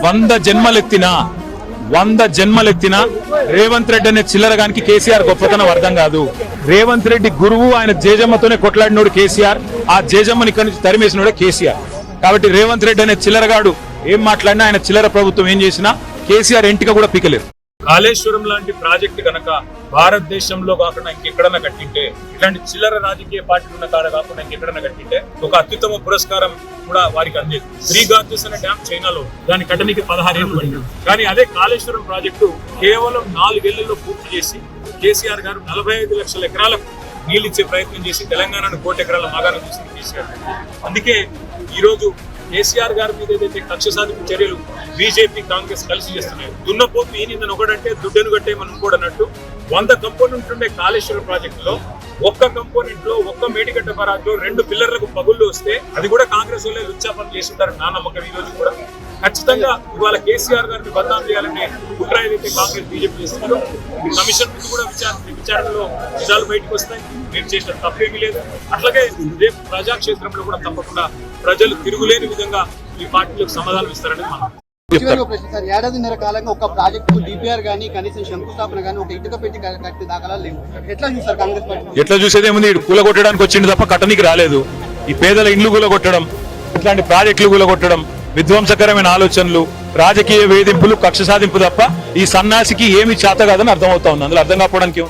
వంద జన్మలెత్తినా రేవంత్ రెడ్డి అనే చిల్లరగానికి కేసీఆర్ గొప్పతనం అర్థం కాదు. రేవంత్ రెడ్డి గురువు, ఆయన జేజమ్మతోనే కొట్లాడినోడు కేసీఆర్, ఆ జేజమ్మని ఇక్కడి నుంచి తరిమేసినోడే కేసీఆర్. కాబట్టి రేవంత్ రెడ్డి అనే చిల్లరగాడు ఏం మాట్లాడినా, ఆయన చిల్లర ప్రభుత్వం ఏం చేసినా కేసీఆర్ ఎంటిక కూడా పీకలేరు. కాళేశ్వరం లాంటి ప్రాజెక్టు కనుక భారతదేశంలో కాకుండా ఇంకెక్కడన్నా కట్టింటే, ఇలాంటి చిల్లర రాజకీయ పార్టీలు ఉన్న కాడ కాకుండా ఇంకెక్కడన్నా కట్టింటే ఒక అత్యుత్తమ పురస్కారం కూడా వారికి అందేది. శ్రీ గార్జెస్ అనే డ్యామ్ చైనాలో, దాని కట్టనికి 16 ఏళ్ళు పడింది. కానీ అదే కాళేశ్వరం ప్రాజెక్టు కేవలం 4 ఏళ్లలో పూర్తి చేసి కేసీఆర్ గారు 45 లక్షల ఎకరాలకు నీళ్ళు ఇచ్చే ప్రయత్నం చేసి తెలంగాణను 1 కోటి ఎకరాల మాగానం చేసింది కేసీఆర్. అందుకే ఈ రోజు కేసీఆర్ గారి మీద ఏదైతే కక్ష సాధింపు చర్యలు బీజేపీ కాంగ్రెస్ కలిసి చేస్తున్నాయి, దున్నపోతు ఈనిందని ఒకడంటే దుడ్డను కట్టేమని ఇంకోడన్నట్టు 100 కంపోనెంట్ ఉండే కాళేశ్వరం ప్రాజెక్టులో ఒక్క కంపోనెంట్ లో, ఒక్క మేడిగడ్డ బరాజ్ లో 2 పిల్లర్లకు పగుళ్ళు వస్తే అది కూడా కాంగ్రెస్ వాళ్ళే లుచ్చా పనులు చేస్తుంటారని నా నమ్మకం. ఈ రోజు కూడా ఖచ్చితంగా ఇవాళ కేసీఆర్ గారిని బదనాం చేయాలనే కుట్ర ఏదైతే కాంగ్రెస్ బీజేపీ చేస్తున్నారో, కమిషన్ ముందు కూడా విచారణలో నిజాలు బయటకు వస్తాయి. మేము చేసిన తప్పేమీ లేదు. అట్లాగే రేపు ప్రజాక్షేత్రంలో కూడా తప్పకుండా ప్రజలు తిరుగులేని విధంగా ఈ పార్టీలకు సమాధానం ఇస్తారని మనం. ఏడాదిన్నర కాలంగా ఒక ప్రాజెక్టు డిపిఆర్ గానీ, కనీసం శంకుస్థాపన గానీ, ఒక ఇటుక పెట్టి కట్టి దాఖలా లేవు. ఎట్లా చూస్తారు కాంగ్రెస్ పార్టీ? ఎట్లా చూసేదేముంది, కూలగొట్టడానికి వచ్చింది తప్ప కట్టనికి రాలేదు. ఈ పేదల ఇండ్లు కూలగొట్టడం, ఇట్లాంటి ప్రాజెక్టులు కూలగొట్టడం, విధ్వంసకరమైన ఆలోచనలు, రాజకీయ వేధింపులు, కక్ష సాధింపు తప్ప ఈ సన్నాసికి ఏమి చేత కాదని అర్థమవుతా ఉంది. అందులో అర్థం కాకపోవడానికి